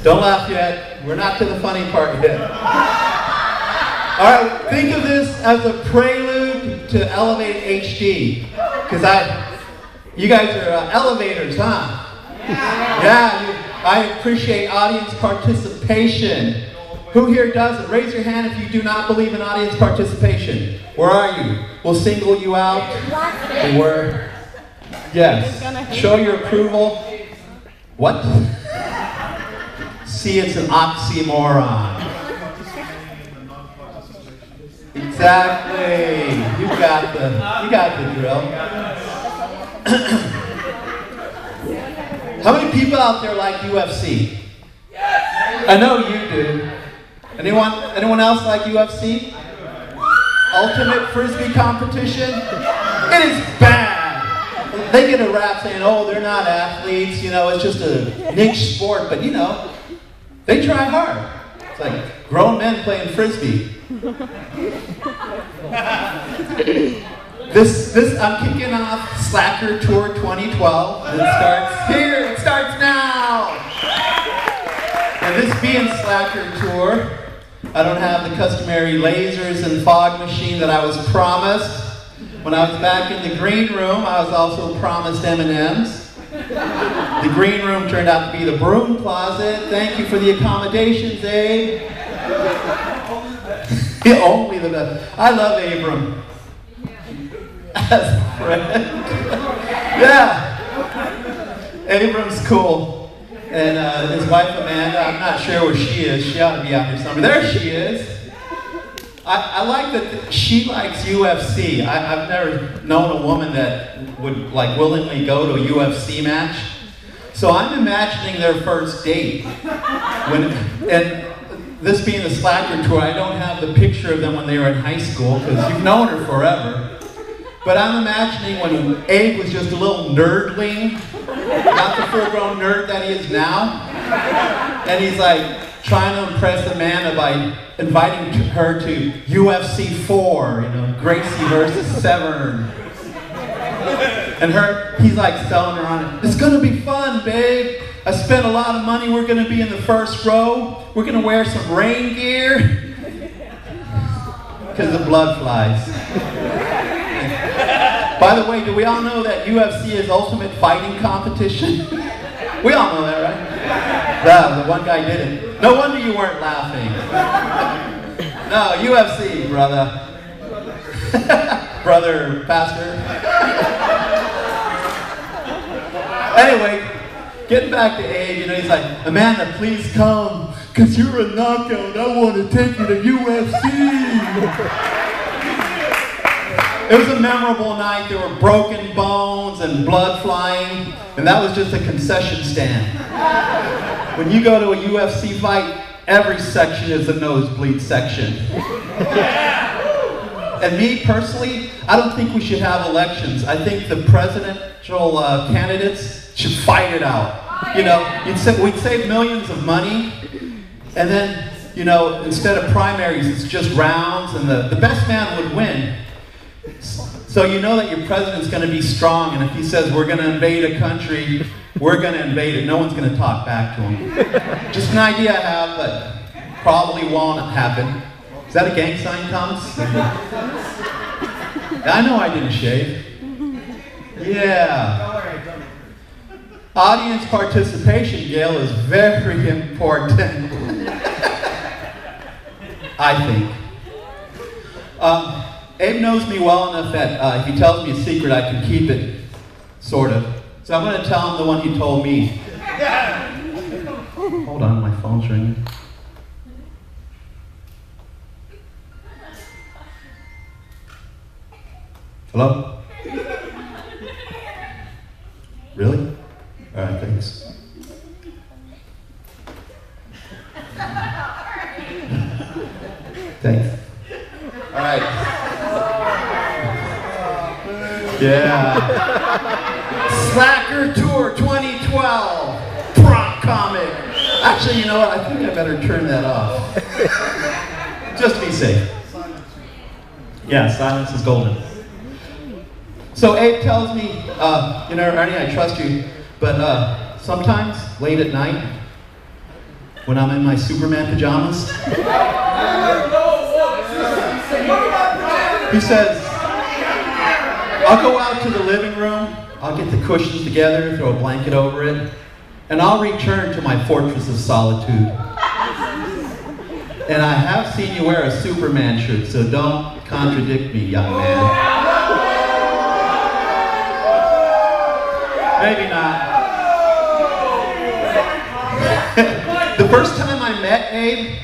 Don't laugh yet. We're not to the funny part yet. All right, think of this as a prelude to Elevate HD. Because you guys are elevators, huh? Yeah, I appreciate audience participation. Who here does it? Raise your hand if you do not believe in audience participation. Where are you? We'll single you out. Where? Yes. Show your approval. What? See, it's an oxymoron. Exactly. You got the drill. How many people out there like UFC? I know you do. Anyone else like UFC? Ultimate Frisbee competition? It is bad. They get a rap saying, oh, they're not athletes, you know, it's just a niche sport, but you know, they try hard. It's like grown men playing Frisbee. I'm kicking off Slacker Tour 2012. It starts here, it starts now. And this being Slacker Tour, I don't have the customary lasers and fog machine that I was promised. When I was back in the green room, I was also promised M&Ms. The green room turned out to be the broom closet. Thank you for the accommodations, Abe. Only the best. I love ABRAM. As a friend. Yeah. ABRAM's cool. And his wife Amanda, I'm not sure where she is. She ought to be out here somewhere. There she is. I like that she likes UFC. I've never known a woman that would like willingly go to a UFC match. So I'm imagining their first date. And this being the Slacker Tour, I don't have the picture of them when they were in high school because you've known her forever. But I'm imagining when Abe was just a little nerdling, not the full-grown nerd that he is now, and he's like trying to impress Amanda by inviting her to UFC 4, you know, Gracie versus Severn. And he's like selling her on it. It's gonna be fun, babe. I spent a lot of money. We're gonna be in the first row. We're gonna wear some rain gear because the blood flies. By the way, do we all know that UFC is ultimate fighting competition? We all know that, right? Yeah, the one guy did it. No wonder you weren't laughing. No, UFC, brother. Brother, pastor. Anyway, getting back to Abe, you know, he's like, Amanda, please come, because you're a knockout. I want to take you to UFC. It was a memorable night. There were broken bones and blood flying, and that was just a concession stand. When you go to a UFC fight, every section is a nosebleed section. And me personally, I don't think we should have elections. I think the presidential candidates should fight it out. You know, we'd save millions of money, and then, you know, instead of primaries, it's just rounds, and the best man would win. So you know that your president's going to be strong, and if he says we're going to invade a country, we're going to invade it. No one's going to talk back to him. Just an idea I have, but probably won't happen. Is that a gang sign, Thomas? I know I didn't shave. Yeah. Audience participation, Gail, is very important. I think. Abe knows me well enough that if he tells me a secret, I can keep it, sort of. So I'm going to tell him the one he told me. Hold on, my phone's ringing. Hello? Really? All right, thanks. Thanks. All right. Yeah. Slacker Tour 2012. Prompt comic. Actually, you know what? I think I better turn that off. Just to be safe. Yeah, silence is golden. So Abe tells me, you know, Ernie, I trust you, but sometimes late at night, when I'm in my Superman pajamas. He says, I'll go out to the living room, I'll get the cushions together, throw a blanket over it, and I'll return to my fortress of solitude. And I have seen you wear a Superman shirt, so don't contradict me, young man. Maybe not. The first time I met Abe,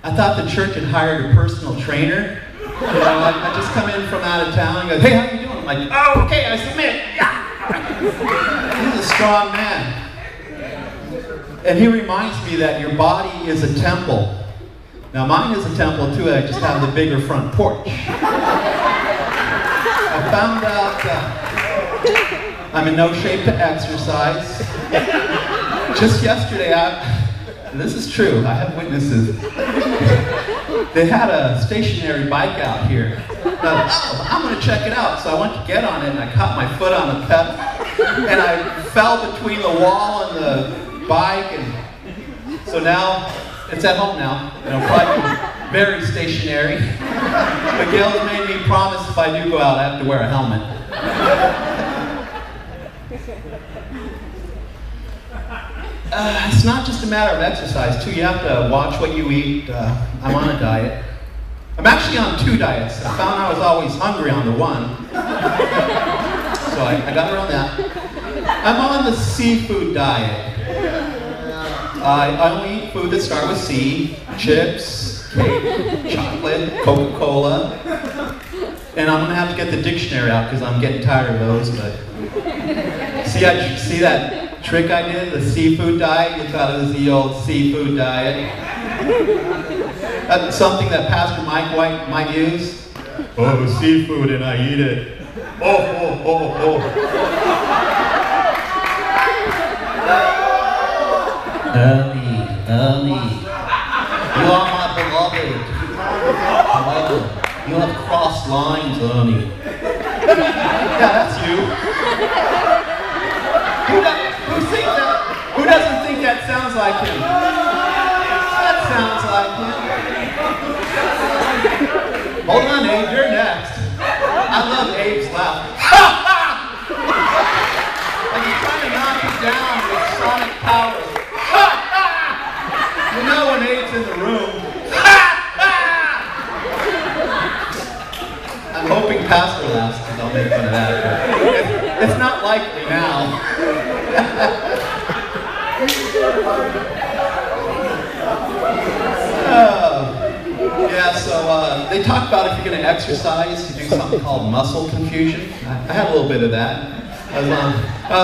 I thought the church had hired a personal trainer. You know, I just come in from out of town and go, hey, how you doing? I'm like, oh, okay, I submit. Yeah. He's a strong man. And he reminds me that your body is a temple. Now mine is a temple too, I just have the bigger front porch. I found out I'm in no shape to exercise. Just yesterday, this is true, I have witnesses. They had a stationary bike out here. Now, oh, I'm going to check it out. So I went to get on it and I caught my foot on the pedal. And I fell between the wall and the bike. And so now, it's at home now. And I'm probably very stationary. But Gail's made me promise if I do go out, I have to wear a helmet. It's not just a matter of exercise, too. You have to watch what you eat. I'm on a diet. I'm actually on 2 diets. I found I was always hungry on the one. So I got around that. I'm on the seafood diet. I only eat food that start with C, chips, cake, chocolate, Coca-Cola. And I'm going to have to get the dictionary out because I'm getting tired of those. But see that trick I did, the seafood diet? You thought it was the old seafood diet. That's something that Pastor Mike White might use. Oh, seafood and I eat it. Oh, oh, oh, oh. Ernie, you are my beloved. You have crossed lines, Ernie. Yeah, that's you. Who doesn't think that sounds like him? That sounds like him. Hold on, Abe, you're next. I love Abe's laugh. Like he's trying to knock you down with sonic powers. You know when Abe's in the room. I'm hoping Pastor laughs because I'll make fun of that. It's not likely now. Yeah, so they talk about if you're going to exercise, you do something called muscle confusion. I had a little bit of that. I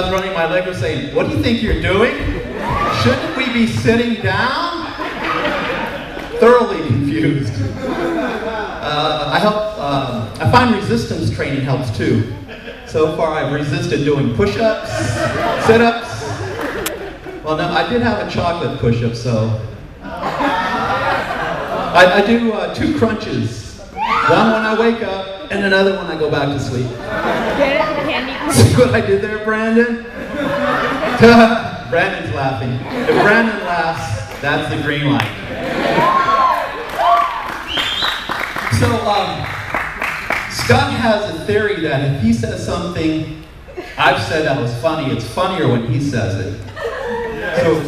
was running my leg and saying, what do you think you're doing? Shouldn't we be sitting down? Thoroughly confused. I find resistance training helps too. So far I've resisted doing push-ups, sit-ups. Well, no, I did have a chocolate push-up, so I do 2 crunches. One when I wake up, and another when I go back to sleep. See what I did there, Brandon? Brandon's laughing. If Brandon laughs, that's the green light. So, Scott has a theory that if he says something I've said that was funny, it's funnier when he says it. So,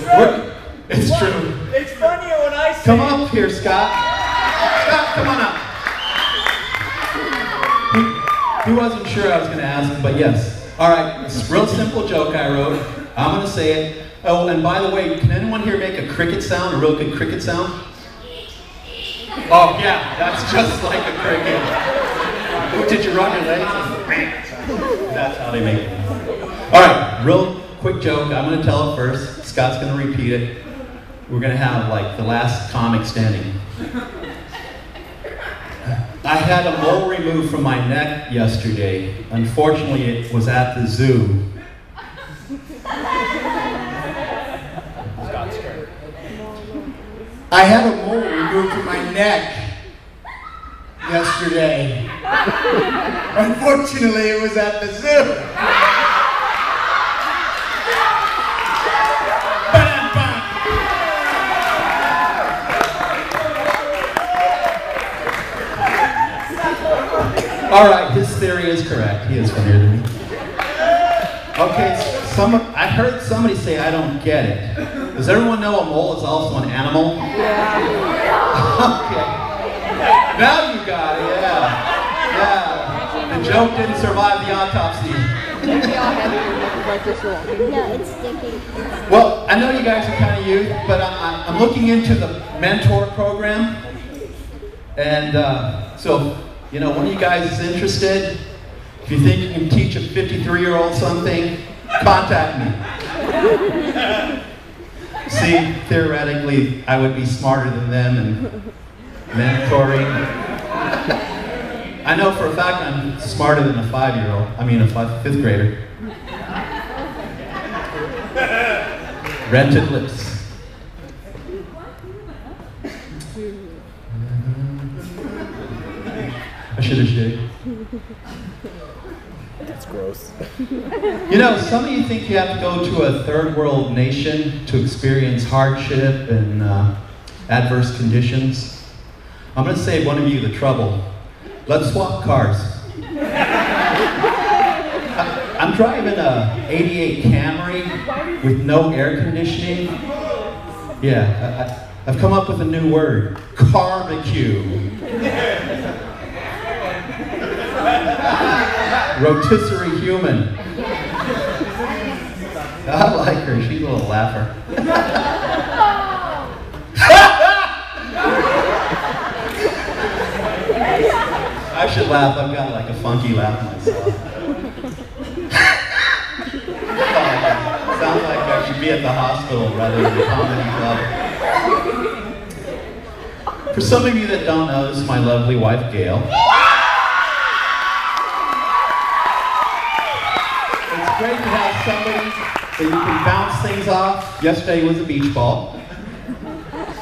it's true. It's funnier when I say Come up here, Scott. Scott, come on up. He wasn't sure I was going to ask him, but yes. All right, it's a real simple joke I wrote. I'm going to say it. Oh, and by the way, can anyone here make a cricket sound, a real good cricket sound? Oh, yeah, that's just like a cricket. Did you run your legs? That's how they make it. All right, real quick joke. I'm going to tell it first. Scott's going to repeat it. We're going to have like the last comic standing. I had a mole removed from my neck yesterday. Unfortunately, it was at the zoo. I had a mole removed from my neck yesterday. Unfortunately, it was at the zoo. All right, his theory is correct. He is funnier than me. Okay, I heard somebody say I don't get it. Does everyone know a mole is also an animal? Yeah. Okay. Now you got it, yeah. Yeah. The joke didn't survive the autopsy. Maybe I'll have it like this long. No, it's sticky. Well, I know you guys are kind of youth, but I'm looking into the mentor program. And so, you know, one of you guys is interested. If you think you can teach a 53-year-old something, contact me. See, theoretically, I would be smarter than them and mentoring. I know for a fact I'm smarter than a 5-year-old. I mean, a 5th grader. Rented lips. I should have shaved. That's gross. You know, some of you think you have to go to a third world nation to experience hardship and adverse conditions. I'm going to save one of you the trouble. Let's swap cars. I'm driving a '88 Camry with no air conditioning. Yeah, I've come up with a new word. Carbecue. Rotisserie human. I like her. She's a little laugher. I should laugh. I've got like a funky laugh myself. Sounds like I should be at the hospital rather than the comedy club. For some of you that don't know, this is my lovely wife, Gail. It's great to have somebody that you can bounce things off. Yesterday was a beach ball.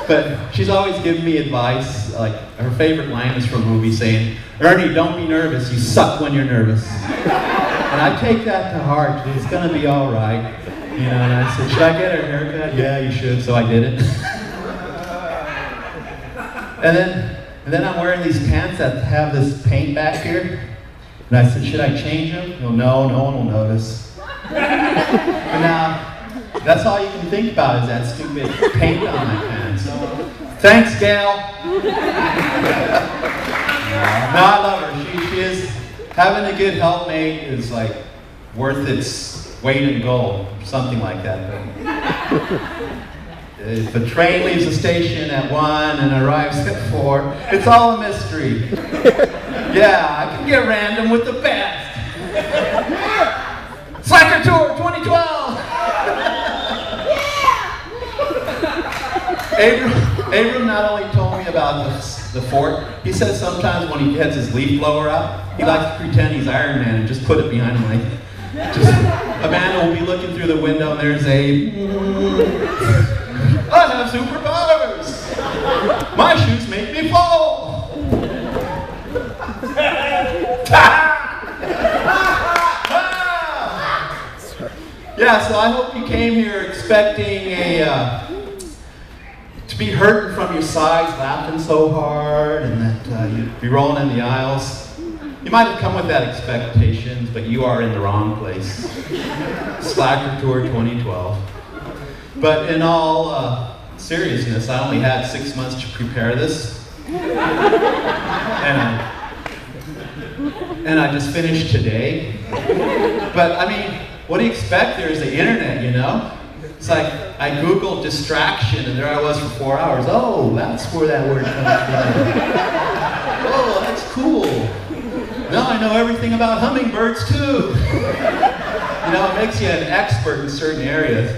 But she's always given me advice. Like, her favorite line is from a movie saying, "Ernie, don't be nervous. You suck when you're nervous." And I take that to heart. It's going to be all right. You know, and I said, "Should I get her haircut?" "Yeah, you should." So I did it. And then I'm wearing these pants that have this paint back here. And I said, "Should I change them?" "No, no one will notice." And now, that's all you can think about is that stupid paint on my pants. Thanks, Gail. No, I love her. She is, having a good helpmate is like worth its weight in gold, something like that. If the train leaves the station at 1 and arrives at 4, it's all a mystery. Yeah, I can get random with the best. Slacker Tour 2012! Abram not only told me about the fort, he says sometimes when he gets his leaf blower out, he likes to pretend he's Iron Man and just put it behind him. Like, Amanda will be looking through the window and there's Abe. "I have superpowers! My shoes make me fall!" Yeah, so I hope you came here expecting to be hurting from your sides, laughing so hard, and that you'd be rolling in the aisles. You might have come with that expectations, but you are in the wrong place. Slacker Tour 2012. But in all seriousness, I only had 6 months to prepare this. And I just finished today. But I mean, what do you expect? There's the internet, you know? It's like, I Googled distraction and there I was for 4 hours. Oh, that's where that word comes from. Oh, that's cool. Now I know everything about hummingbirds too. You know, it makes you an expert in certain areas.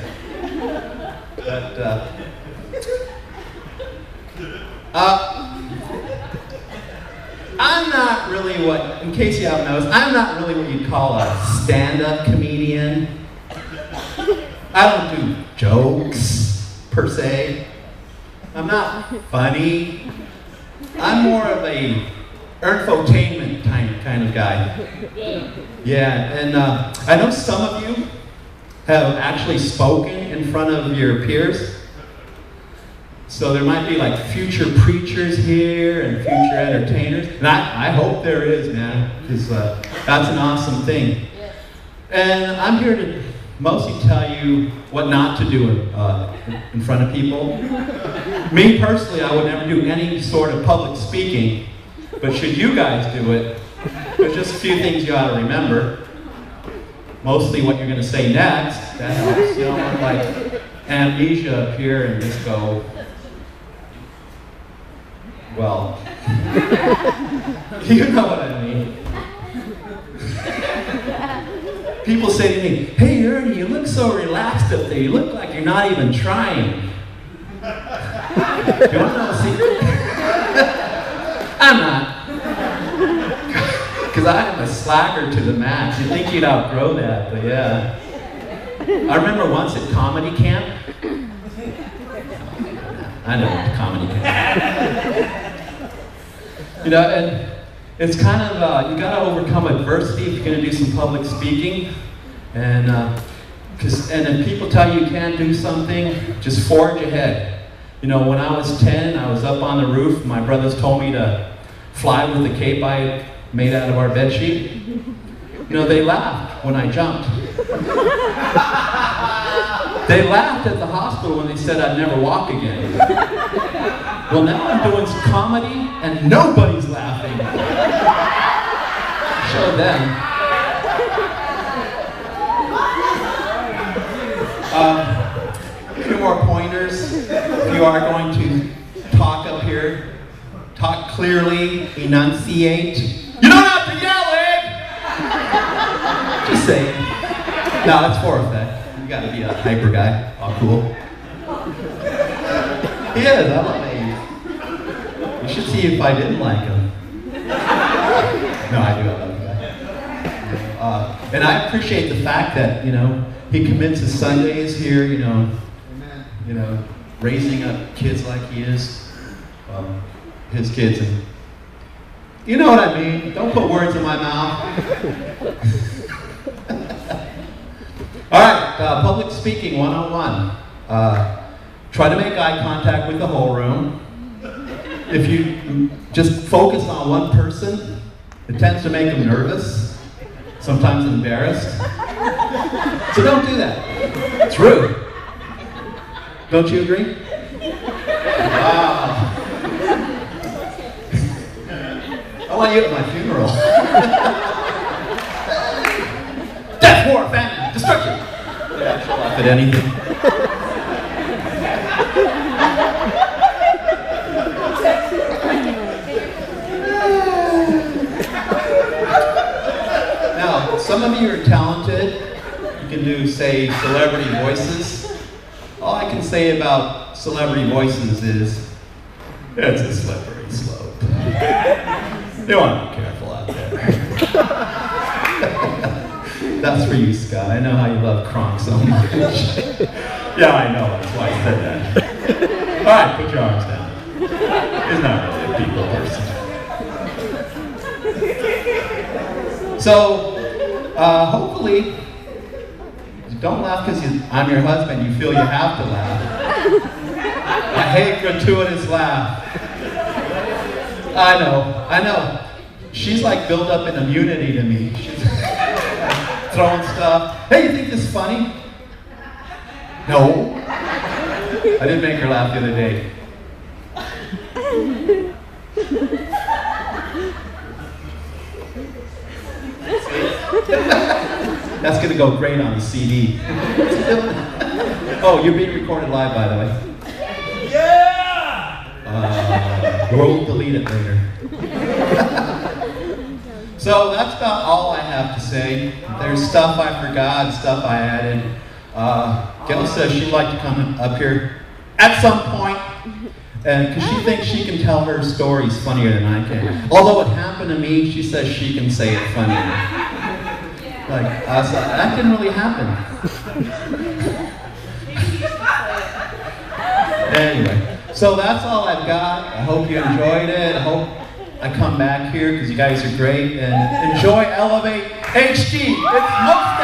But, I'm not really what, in case you haven't noticed, I'm not really what you'd call a stand-up comedian. I don't do jokes, per se. I'm not funny. I'm more of a infotainment kind of guy. Yeah, and I know some of you have actually spoken in front of your peers. So there might be like future preachers here and future entertainers. And I hope there is, man, because that's an awesome thing. And I'm here to mostly tell you what not to do in front of people. Me personally, I would never do any sort of public speaking, but should you guys do it, there's just a few things you ought to remember. Mostly what you're going to say next. That helps. You don't want like amnesia up here and just go, well, you know what I mean. People say to me, "Hey Ernie, you look so relaxed up there. You look like you're not even trying." You want to know a secret? I'm not. Because I am a slacker to the max. You'd think you'd outgrow that, but yeah. I remember once at comedy camp. I know what comedy camp. You know, and it's kind of, you got to overcome adversity if you're going to do some public speaking. And if people tell you you can't do something, just forge ahead. You know, when I was 10, I was up on the roof. My brothers told me to fly with the cape I had made out of our bed sheet. You know, they laughed when I jumped. They laughed at the hospital when they said I'd never walk again. Well, now I'm doing comedy and nobody's laughing. Show them. A few more pointers. If you are going to talk up here, talk clearly, enunciate. You don't have to yell it! Just saying. No, that's for effect. You gotta be a hyper guy. All cool. He is, I love Abe. You should see if I didn't like him. No, I do, I love the guy. And I appreciate the fact that, you know, he commits his Sundays here, you know, raising up kids like he is. His kids, and you know what I mean. Don't put words in my mouth. All right, public speaking 101. Try to make eye contact with the whole room. If you just focus on one person, it tends to make them nervous, sometimes embarrassed. So don't do that. It's rude. Don't you agree? Wow. I want you at my funeral. Death, war, famine, destruction. Yeah, she'll laugh at anything. Now, some of you are talented. You can do, say, celebrity voices. All I can say about celebrity voices is, it's a slippery slope. You want to be careful out there. That's for you, Scott. I know how you love Kronk so much. Yeah, I know. That's why I said that. All right, put your arms down. He's not really a people person. So, hopefully, don't laugh because I'm your husband. You feel you have to laugh. I hate gratuitous laugh. I know. She's like built up an immunity to me. She's throwing stuff. Hey, you think this is funny? No. I did make her laugh the other day. That's going to go great on the CD. Oh, you're being recorded live, by the way. Yeah! We'll delete it later. So that's about all I have to say. There's stuff I forgot, stuff I added. Gail says she'd like to come up here at some point, and because she thinks she can tell her stories funnier than I can. Although it happened to me, she says she can say it funnier. Like, that didn't really happen. Anyway, so that's all I've got. I hope you enjoyed it. I hope I come back here because you guys are great. And enjoy Elevate HD. It's most